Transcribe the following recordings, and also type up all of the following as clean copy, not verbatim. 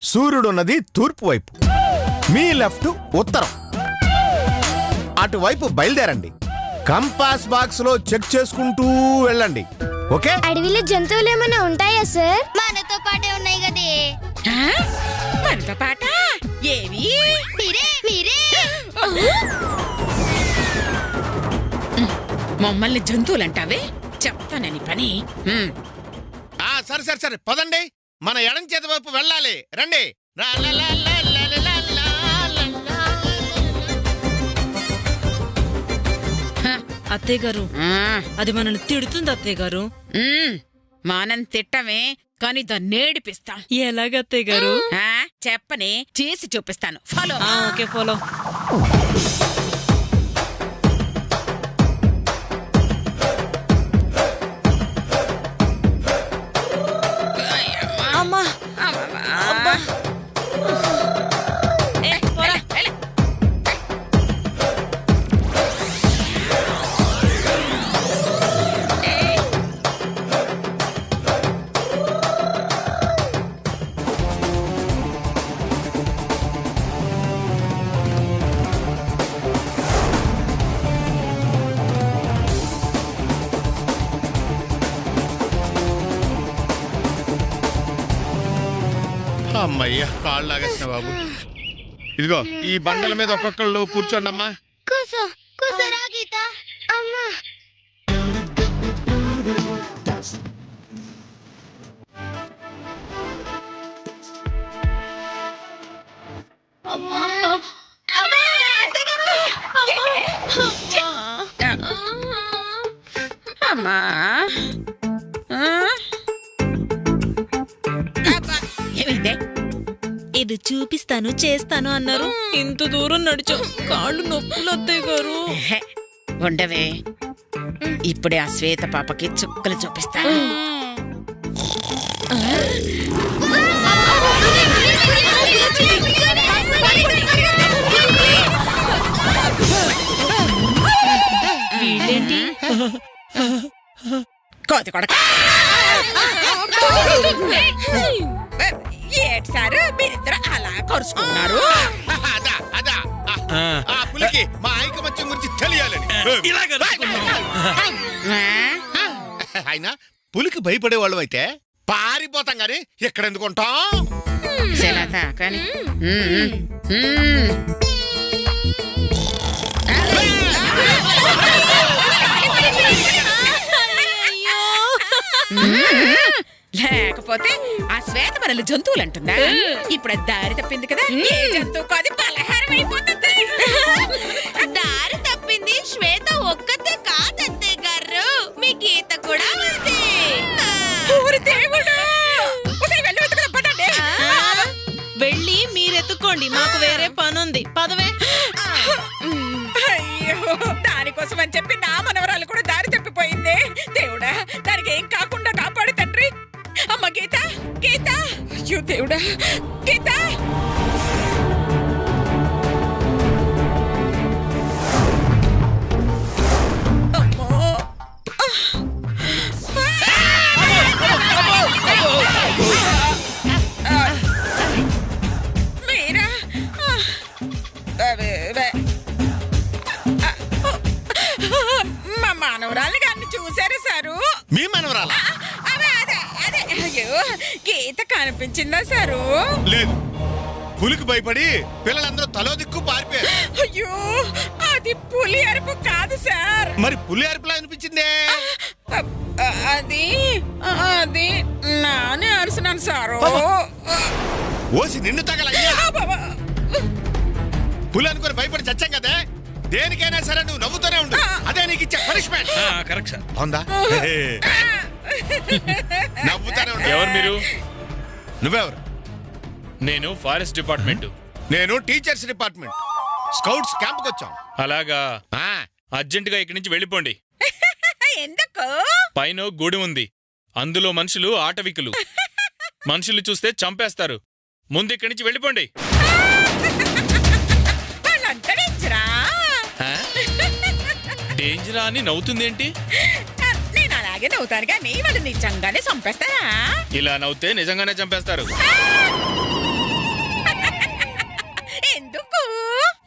సూర్యుడున్నది తూర్పు వైపు, మీ లెఫ్ట్ ఉత్తరం. అటువైపు బయలుదేరండి. కంపాస్ బాక్స్ లో చెక్ చేసుకుంటూ వెళ్ళండి. ఓకే? అడవిలో జంతువులు ఏమైనా ఉంటాయా సార్? మనతో పాటే ఉన్నాయి కదే. మనతో పాట ఏవి? మమ్మల్ని జంతువులంటావే, చెప్తానని పని. సరే సరే సరే పదండి, మన ఎడం చేతి వైపు వెళ్ళాలి. రండి. అత్తయ్య గారు, అది మనల్ని తిడుతుంది అత్తయ్య గారు. మానం తిట్టమే, కానీ దాన్ని ఏడిపిస్తాం. ఎలాగత్తయ్య గారు? చెప్పని చేసి చూపిస్తాను. ఫాలో. Okay, follow. అమ్మా, అమ్మయ్యా, కాళ్ళు లాగేసిన బాబు. ఇదిగో ఈ బండల మీద ఒక్కొక్కళ్ళు కూర్చోండి అమ్మా. కూసరా గీత. అమ్మా, అమ్మా, ఏమైందే? ఇది చూపిస్తాను చేస్తాను అన్నారు, ఇంత దూరం నడిచాం, కాళ్ళు నొప్పులు అత్తయ్య గారు. ఉండవే, ఇప్పుడే ఆ శ్వేత పాపకి చుక్కలు చూపిస్తాను. వీళ్ళేంటి? కోతి కొడక. ఏటి సారు మీరిద్దరు అలా కరుచుకున్నారు? పులికి మా ఐకమత్యం గురించి తెలియాలని. ఆయన పులికి భయపడే వాళ్ళు అయితే పారిపోతాం గాని ఎక్కడెందుకుంటాం? కానీ లేకపోతే ఆ శ్వేత మనల్ని జంతువులు అంటుందా? ఇప్పుడు దారి తప్పింది కదా, ఏ జంతువుకు అది పలహారం అయిపోతుంది. దారి తప్పింది శ్వేత ఒక్కతే కాదంతే గారు, మీ గీత కూడా ఉంది. వెళ్ళి మీరెత్తుకోండి, మాకు వేరే పనుంది. పదవే. అయ్యో, దానికోసం అని చెప్పి నా మనవరాలు కూడా దారి తప్పిపోయింది. దేవుడా, దానికి ఏం కాకుండా కాపాడు తండ్రి. అమ్మ గీత, గీత, అయ్యో దేవుడా, గీత. మీరా? మా మనవరాలు గారిని చూసారు సారు? మీ మనవరాల? అదే అయ్యో, గీత కనిపించిందా సారు? లేదు, పులికి భయపడి పిల్లలందరూ తలో దిక్కు పారిపోయారు. అయ్యో, అది పులి అరుపు కాదు సార్. మరి పులి అరుపులా అనిపించిందే? అది అది నానే అరుస్తున్నాను సారు. ఓసి నిన్ను తగలయ్యా. పులి అనుకుని భయపడి చచ్చాం కదా, దేనికైనా సరే నువ్వు నవ్వుతూనే ఉండు. అదే నీకు ఇచ్చే పనిష్మెంట్. Correct sir. అవుందా? నవ్వుతూనే ఉండు. ఎవరు మీరు? నువ్వెవరు? నేను ఫారెస్ట్ డిపార్ట్మెంట్. నేను టీచర్స్ డిపార్ట్మెంట్. స్కౌట్స్ క్యాంప్కి వచ్చాం. అలాగా, అర్జెంట్ గా ఇక్కడి నుంచి వెళ్ళిపోండి. ఎందుకు? పైన గూడి ఉంది, అందులో మనుషులు ఆటవికులు. మనుషులు చూస్తే చంపేస్తారు. ముందు ఇక్కడి నుంచి వెళ్ళిపోండి. డేంజరా అని నవ్వుతుందేంటి? నేను అలాగే నవ్వుతాను కానీ వాళ్ళు నిజంగానే చంపేస్తారా? ఇలా నవ్వుతే నిజంగానే చంపేస్తారు.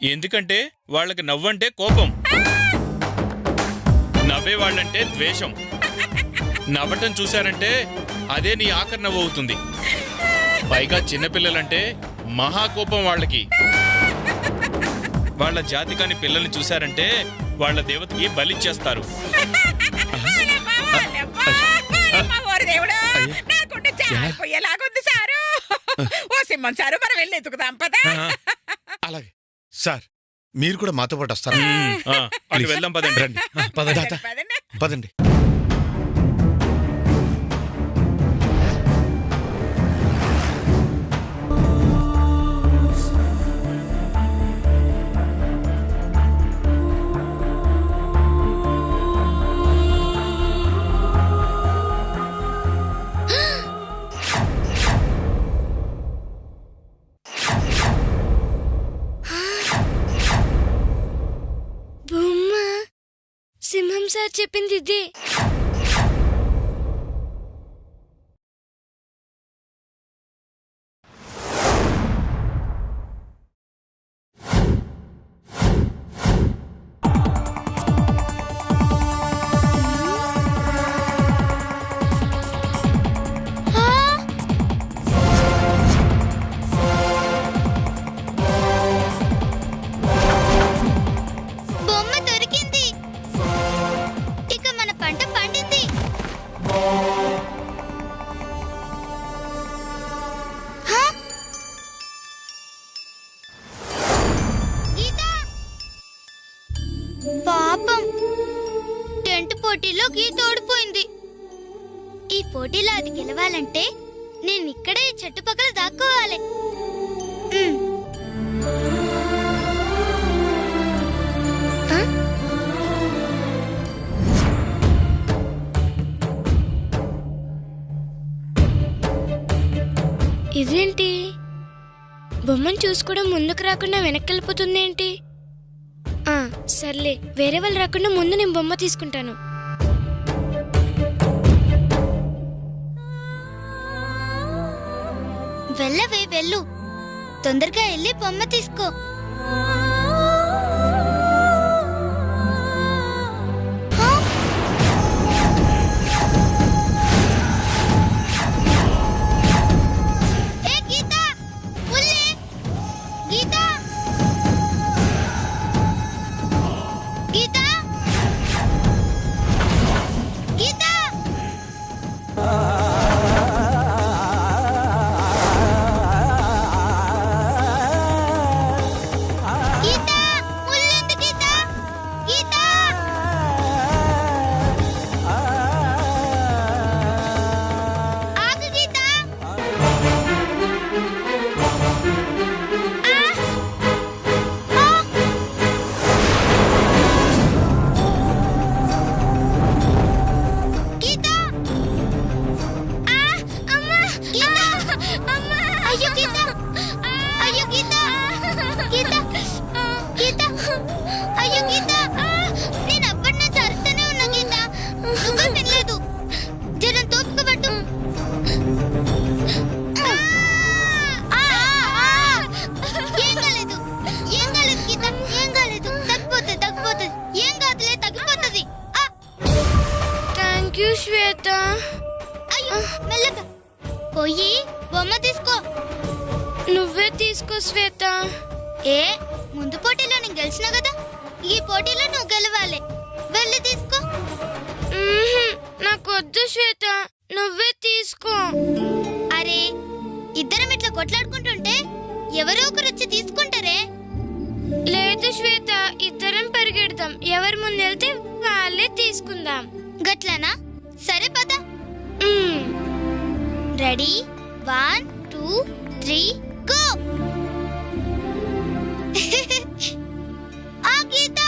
ఎందుకంటే వాళ్ళకి నవ్వంటే కోపం, నవ్వే వాళ్ళంటే ద్వేషం. నవ్వటం చూశారంటే అదే నీ ఆఖరి నవ్వు అవుతుంది. పైగా చిన్నపిల్లలంటే మహాకోపం వాళ్ళకి. వాళ్ళ జాతికాని పిల్లల్ని చూశారంటే వాళ్ళ దేవతకి బలిచ్చేస్తారు. సారు ఓ సింహం సారు మనం వెళ్ళి ఎత్తుకుదాం పదా. అలాగే సార్, మీరు కూడా మాతో పాటు వస్తారా? అటు వెళ్దాం పదండి. రండి, పదండి పదండి. సింహం సార్ చెప్పింది ఇదే. పాపం, టెంట్ పోటీలో గీత ఓడిపోయింది. ఈ పోటీలో అది గెలవాలంటే నేను ఇక్కడే ఈ చెట్టు పక్కన దాక్కోవాలి. ఇదేంటి, బొమ్మను చూసుకోవడం ముందుకు రాకుండా వెనక్కి వెళ్ళిపోతుంది ఏంటి? సర్లే, వేరే వాళ్ళు రాకుండా ముందు నేను బొమ్మ తీసుకుంటాను. వెళ్ళవే వెళ్ళు, తొందరగా వెళ్ళి బొమ్మ తీసుకో. శ్వేత, పోయి బొమ్మ తీసుకో. నువ్వే తీసుకో శ్వేత. ముందు పోటీలో నేను గెలిచినా కదా, ఈ పోటీలో నువ్వు గెలవాలి. వెళ్ళి తీసుకో. నాకు వద్దు శ్వేత, నువ్వే తీసుకో. అరే, ఇద్దరం ఇట్లా కొట్లాడుకుంటుంటే ఎవరో ఒకరు వచ్చి తీసుకుంటారే. లేదు శ్వేత, ఇద్దరం పరిగెడదాం, ఎవరి ముందు వెళ్తే వాళ్ళే తీసుకుందాం. గట్లనా? సరే పద. Ready, 1 2 3 go. ఆ గీత,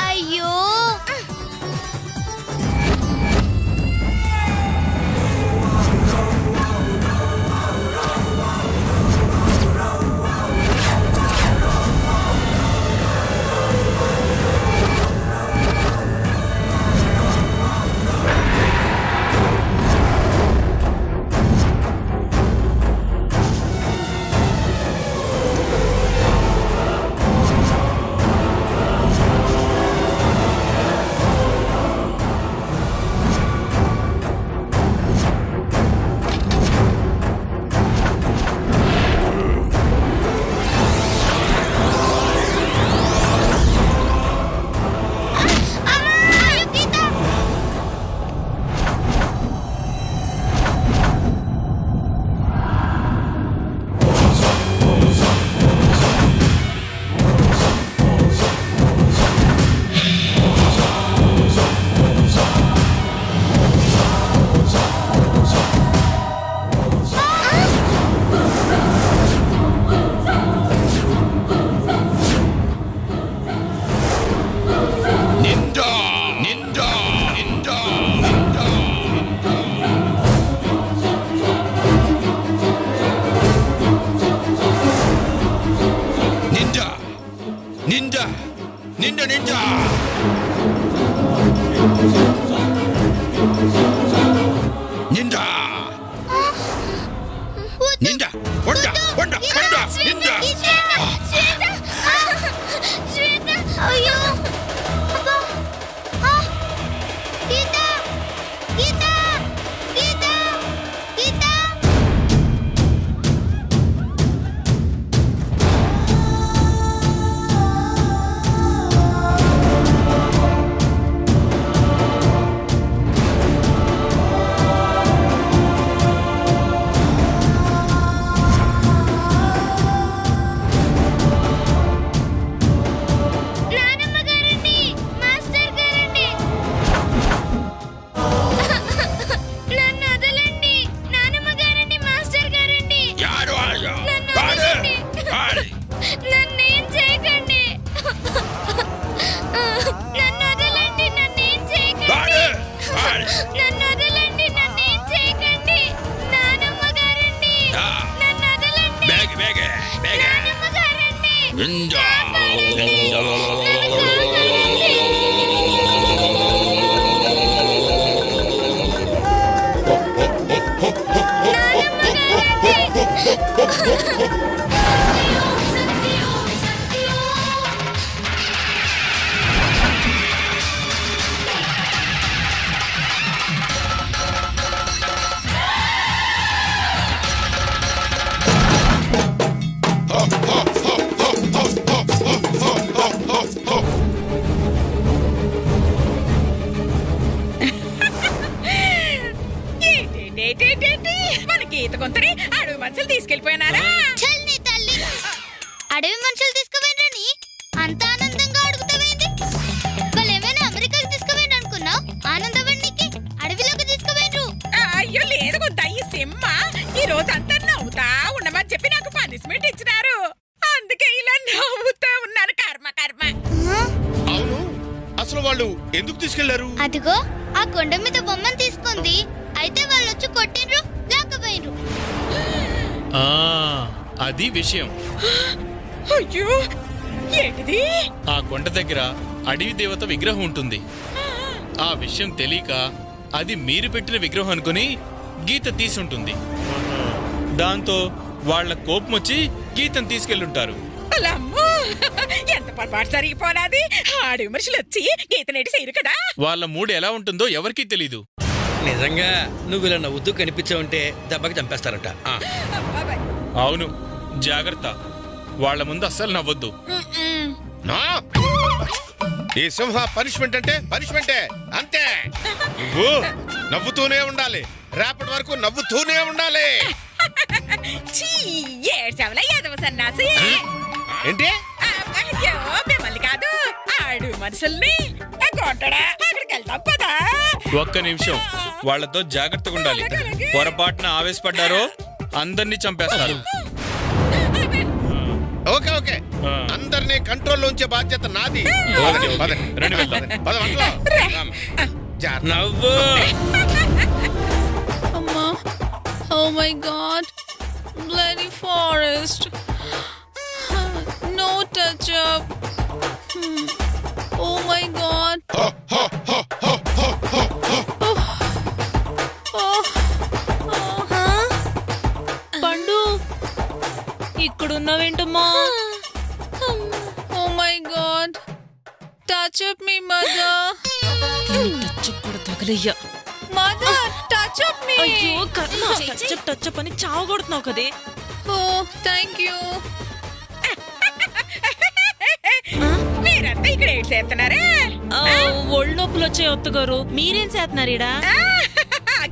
అయ్యో నింజా నింజా నింజా నింజా వండా వండా వండా నింజా శ్వేత అయ్యో అబ్బా గీత గీత గీత గీత నానమ్మ గారండి మాస్టర్ గారండి నన్ను వదలండి నానమ్మ గారండి మాస్టర్ గారండి యారు ఆయా నన్ను వాడు వదలండి వాడు నన్నేం చేయకండి నన్ను వదలండి నన్నేం చేయకండి వాడు వాడు నన్ను వదలండి నన్నేం చేయకండి నానమ్మ గారండి నన్ను వదలండి బేగ బేగ బేగ నానమ్మ గారండి నింజా ఏంటి మన గీత కొంతని అడవి మనుషులు తీసుకెళ్లిపోయినారా చల్ నీ తల్లి అడవి మనుషులు తీసుకుపోయినని అంత ఆనందంగా అడుగుతావేంది వాళ్ళు ఏమైనా అమెరికాకి తీసుకుపోయిన అనుకున్నావు ఆనందవన్నికి అడవిలోకి తీసుకుపోయినరు అయ్యో లేదు కొంత ఈ సింహ ఈ రోజు అంతా నవ్వుతా ఉండమని చెప్పి నాకు పనిష్మెంట్ ఇచ్చినారు అందుకే ఇలా నవ్వుతా ఉన్నాను కర్మ కర్మ అవును అసలు వాళ్ళు ఎందుకు తీసుకెళ్లారు అదిగో ఆ కొండ మీద బొమ్మను తీసుకుంది అయితే వాళ్ళు వచ్చి కొట్టిండ్రు లాక్కపోయినరు ఆ, అది విషయం. అయ్యో ఏంటిది ఆ కొండ దగ్గర అడవి దేవత విగ్రహం ఉంటుంది. ఆ విషయం తెలియక అది మీరు పెట్టిన విగ్రహం అనుకుని గీత తీసుంటుంది. దాంతో వాళ్ళ కోపం వచ్చి గీతను తీసుకెళ్ళుంటారు. అమ్మో ఎంత పొరపాటు జరిగిపోనాది అడవి మనుషులు వచ్చి గీతనేటి చేయరు కదా వాళ్ళ మూడు ఎలా ఉంటుందో ఎవరికీ తెలీదు. నిజంగా నువ్వు ఇలా నవ్వుతూ కనిపించావంటే దెబ్బకి చంపేస్తారంట. అవును, జాగ్రత్త. వాళ్ళ ముందు అస్సలు నవ్వొద్దు. నా ఈ సింహ పనిష్మెంట్ అంటే పనిష్మెంటే అంతే. నువ్వు నవ్వుతూనే ఉండాలి, రేపటి వరకు నవ్వుతూనే ఉండాలి. ఏడ్చావులా యాదవ సన్నాసి ఏంటి అయ్యో మిమ్మల్ని కాదు ఆడు మనుషుల్ని కొట్టడా అక్కడికి వెళ్తాం పదా ఒక్క నిమిషం, వాళ్ళతో జాగ్రత్తగా ఉండాలి. పొరపాటున ఆవేశపడ్డారో అందరినీ చంపేస్తారు. ఓకే ఓకే, అందరినీ కంట్రోల్లో ఉంచే బాధ్యత నాది. ఓకే, పద, రండి వెళ్దాం. పద, వంటలో. జాగ్రత్త. నవ్వు. అమ్మా, oh my god, bloody forest, no touch up. Oh my god. Pandu, ఇక్కడున్నావేంటమ్మా? Oh my god, touch up మీ మదర్. టచ్ కూడా తగలయ్యా. Mother, touch up me. అయ్యో కర్మ, టచ్ అప్ అని చావగొడుతున్నావు కదే. Oh thank you. మీరంతా ఇక్కడ ఏడు చేస్తున్నారా ఒళ్ళు నొప్పులు వచ్చాయి అత్తగారు. మీరేం చేస్తున్నారు ఈడ?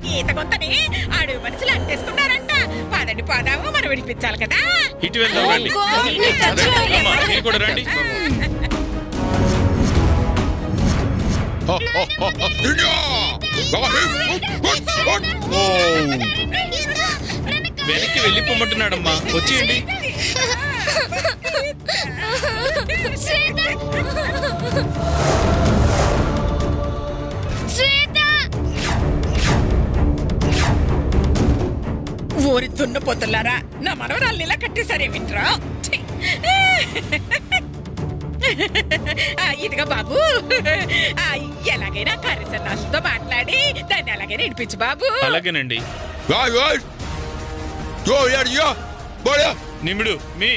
గీత కొంతని అడవి మనుషులు అంటేసుకున్నారంట. పదండి పోదాము, మనం విడిపించాలి కదా. ఇటు వెళ్దాం, రండి. అమ్మా, మీరు కూడా రండి. వెనక్కి వెళ్ళిపోమంటున్నాడమ్మా, వచ్చేయండి. ఊరి తున్ను పొద్దులారా నా మనవరాల్ని ఇలా కట్టేసరే వింట్రా. ఇదిగా బాబు, ఎలాగైనా కరిసన్నాసుతో మాట్లాడి దాన్ని ఎలాగైనా ఇడిపించు బాబు. అలాగేనండి. నిమిడు మీ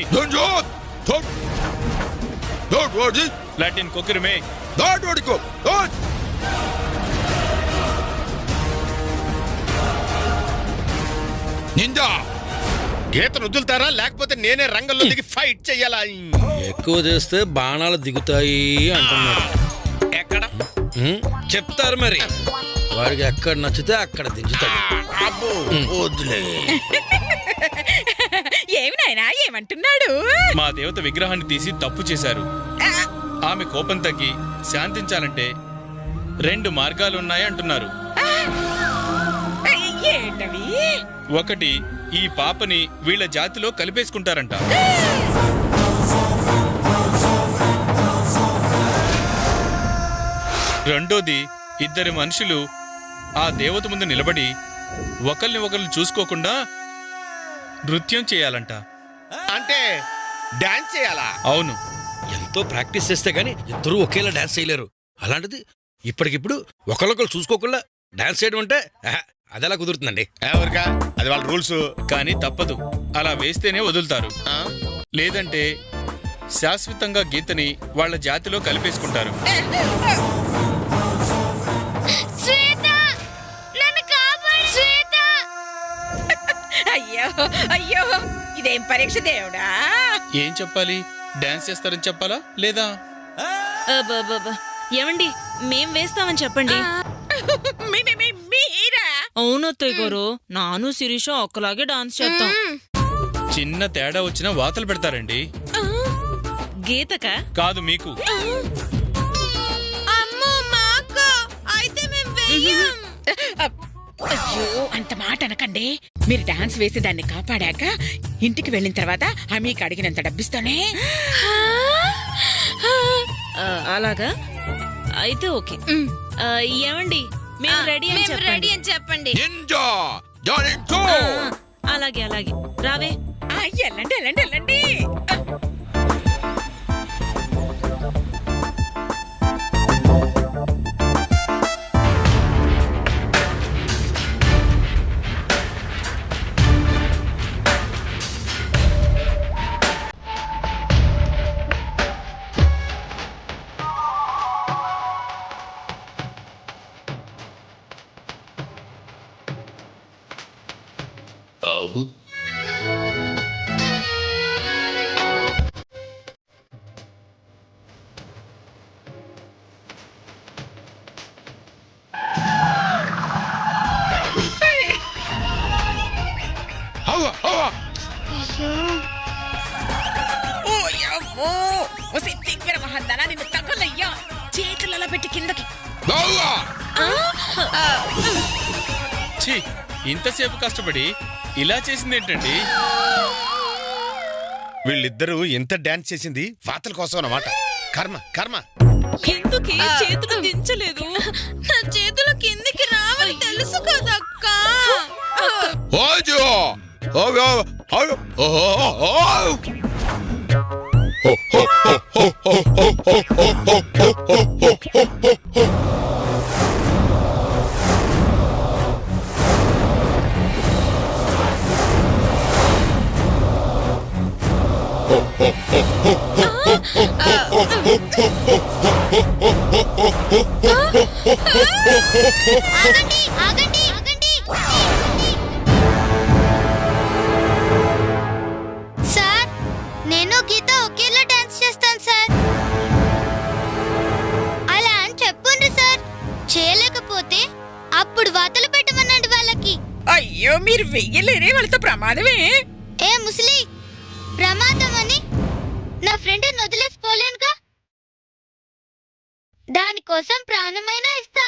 లాటిన్ కొక్కిరమే నిందా గీతను వదులుతారా లేకపోతే నేనే రంగంలో దిగి ఫైట్ చెయ్యాలా? ఎక్కువ చేస్తే బాణాలు దిగుతాయి అంటున్నాడు. ఎక్కడ చెప్తారు మరి, వాడికి ఎక్కడ నచ్చితే అక్కడ దించుతాడు. అబ్బో వద్దులే. ఏమి నాయనా ఏమంటున్నాడు? మా దేవత విగ్రహాన్ని తీసి తప్పు చేశారు. ఆమె కోపం తగ్గి శాంతించాలంటే 2 మార్గాలున్నాయి అంటున్నారు. ఏంటవి? ఒకటి, ఈ పాపని వీళ్ళ జాతిలో కలిపేసుకుంటారంట. రెండోది, 2 మనుషులు ఆ దేవత ముందు నిలబడి ఒకరిని ఒకరు చూసుకోకుండా నృత్యం చేయాలంట. అంటే డాన్స్ చేయాలా? అవును. ఎంతో ప్రాక్టీస్ చేస్తే గానీ ఇద్దరూ ఒకేలా డాన్స్ చేయలేరు. అలాంటిది ఇప్పటికిప్పుడు ఒకళ్ళొకరు చూసుకోకుండా డాన్స్ చేయడం అంటే అదెలా కుదురుతుందండి? ఎవరికా? అది వాళ్ళ రూల్స్. కానీ తప్పదు, అలా వేస్తేనే వదులుతారు. లేదంటే శాశ్వతంగా గీతని వాళ్ళ జాతిలో కలిపేసుకుంటారు. అయ్యో అయ్యో, ఇదేం పరీక్ష దేవుడా? ఏం చెప్పాలి? డాన్స్ చేస్తారని చెప్పాలా లేదా? ఏమండి, మేం వేస్తామని చెప్పండి. మీరా? అవును అత్తయ్య గారు, నాను శిరీష ఒక్కలాగే డాన్స్ చేస్తాం. చిన్న తేడా వచ్చినా వాతలు పెడతారండి. గీతక కాదు, మీకు. అయ్యో, అంత మాట అనకండి. మీరు డాన్స్ వేసి దాన్ని కాపాడాక ఇంటికి వెళ్ళిన తర్వాత మీకు అడిగినంత డబ్బిస్తానే. అలాగా అయితే ఓకే. ఏమండి, మేము రెడీ అని చెప్పండి. అలాగే అలాగే, రావే. వెళ్ళండి వెళ్ళండి వెళ్ళండి. నిన్ను తగ్గలయ్యా, చేతులలో పెట్టి కిందకి. ఛీ, ఇంతసేపు కష్టపడి ఇలా చేసిందేంటండి? వీళ్ళిద్దరూ ఎంత డాన్స్ చేసింది వాతల కోసం అన్నమాట. కర్మ కర్మ. ఎందుకే చేతులు దించలేదు? నా చేతులు కిందికి రావాలి తెలుసు కదా అక్క. ఆగండి ఆగండి ఆగండి. సార్, నేను గీత ఒకేలా డాన్స్ చేస్తాను సార్. అలా అని చెప్పుండ్రు సార్. చేయలేకపోతే అప్పుడు వాతలు పెట్టమనండి వాళ్ళకి. అయ్యో, మీరు వెయ్యలేరే, వాళ్ళతో ప్రమాదమే. ఏ ముసలి, ప్రమాదం అని నా ఫ్రెండ్ వదిలేసిపోలేనుగా. దానికోసం ప్రాణమైనా ఇస్తా.